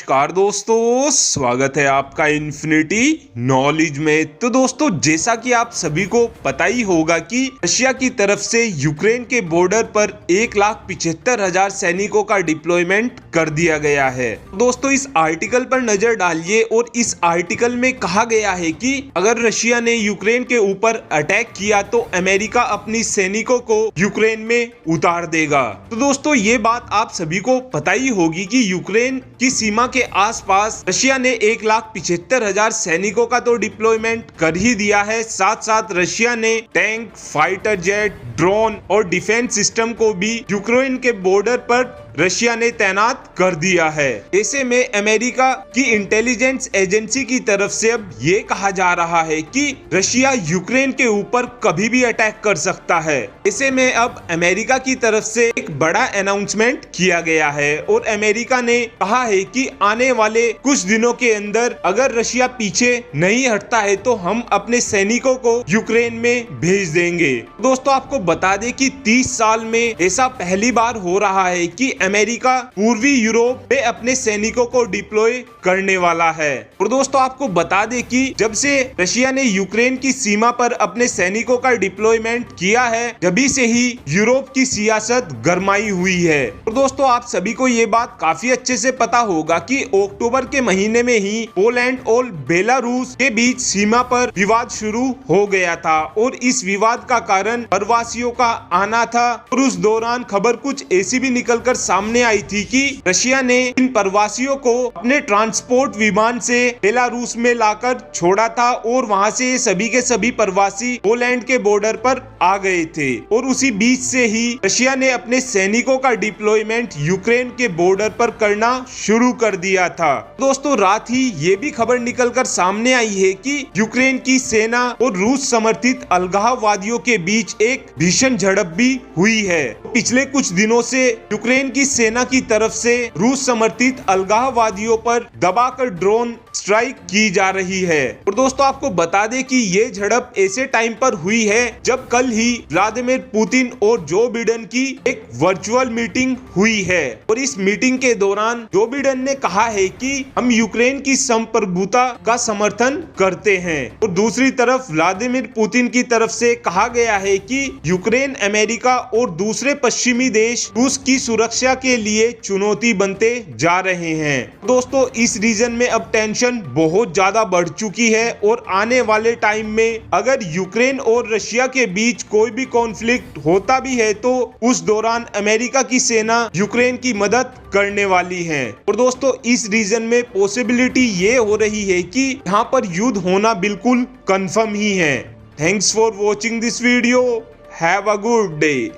नमस्कार दोस्तों, स्वागत है आपका इन्फिनिटी नॉलेज में। तो दोस्तों, जैसा कि आप सभी को पता ही होगा कि रशिया की तरफ से यूक्रेन के बॉर्डर पर 1,75,000 सैनिकों का डिप्लॉयमेंट कर दिया गया है। दोस्तों, इस आर्टिकल पर नजर डालिए और इस आर्टिकल में कहा गया है कि अगर रशिया ने यूक्रेन के ऊपर अटैक किया तो अमेरिका अपनी सैनिकों को यूक्रेन में उतार देगा। तो दोस्तों, ये बात आप सभी को पता ही होगी कि यूक्रेन की सीमा के आसपास रशिया ने 1,75,000 सैनिकों का तो डिप्लॉयमेंट कर ही दिया है। साथ साथ रशिया ने टैंक, फाइटर जेट, ड्रोन और डिफेंस सिस्टम को भी यूक्रेन के बॉर्डर पर रशिया ने तैनात कर दिया है। ऐसे में अमेरिका की इंटेलिजेंस एजेंसी की तरफ से अब ये कहा जा रहा है कि रशिया यूक्रेन के ऊपर कभी भी अटैक कर सकता है। ऐसे में अब अमेरिका की तरफ से एक बड़ा अनाउंसमेंट किया गया है और अमेरिका ने कहा है कि आने वाले कुछ दिनों के अंदर अगर रशिया पीछे नहीं हटता है तो हम अपने सैनिकों को यूक्रेन में भेज देंगे। दोस्तों, आपको बता दें कि 30 साल में ऐसा पहली बार हो रहा है कि अमेरिका पूर्वी यूरोप में अपने सैनिकों को डिप्लॉय करने वाला है। और दोस्तों, आपको बता दें कि जब से रशिया ने यूक्रेन की सीमा पर अपने सैनिकों का डिप्लॉयमेंट किया है, तभी से ही यूरोप की सियासत गरमाई हुई है। और दोस्तों, आप सभी को ये बात काफी अच्छे से पता होगा कि अक्टूबर के महीने में ही पोलैंड और बेलारूस के बीच सीमा पर विवाद शुरू हो गया था और इस विवाद का कारण प्रवासियों का आना था। और उस दौरान खबर कुछ ऐसी भी निकलकर सामने आई थी कि रशिया ने इन प्रवासियों को अपने ट्रांसपोर्ट विमान से बेलारूस में लाकर छोड़ा था और वहां से सभी के सभी प्रवासी पोलैंड के बॉर्डर पर आ गए थे। और उसी बीच से ही रशिया ने अपने सैनिकों का डिप्लॉयमेंट यूक्रेन के बॉर्डर पर करना शुरू कर दिया था। दोस्तों, रात ही ये भी खबर निकलकर सामने आई है कि यूक्रेन की सेना और रूस समर्थित अलगाववादियों के बीच एक भीषण झड़प भी हुई है। पिछले कुछ दिनों से यूक्रेन की सेना की तरफ से रूस समर्थित अलगाववादियों पर दबाकर ड्रोन स्ट्राइक की जा रही है। और दोस्तों, आपको बता दें कि ये झड़प ऐसे टाइम पर हुई है जब कल ही व्लादिमीर पुतिन और जो बिडेन की एक वर्चुअल मीटिंग हुई है। और इस मीटिंग के दौरान जो बिडेन ने कहा है कि हम यूक्रेन की संप्रभुता का समर्थन करते हैं और दूसरी तरफ व्लादिमीर पुतिन की तरफ से कहा गया है कि यूक्रेन अमेरिका और दूसरे पश्चिमी देश रूस की सुरक्षा के लिए चुनौती बनते जा रहे हैं। दोस्तों, इस रीजन में अब टेंशन बहुत ज्यादा बढ़ चुकी है और आने वाले टाइम में अगर यूक्रेन और रशिया के बीच कोई भी कॉन्फ्लिक्ट होता भी है तो उस दौरान अमेरिका की सेना यूक्रेन की मदद करने वाली है। और दोस्तों, इस रीजन में पॉसिबिलिटी ये हो रही है कि यहाँ पर युद्ध होना बिल्कुल कंफर्म ही है। Thanks for watching this video. Have a good day.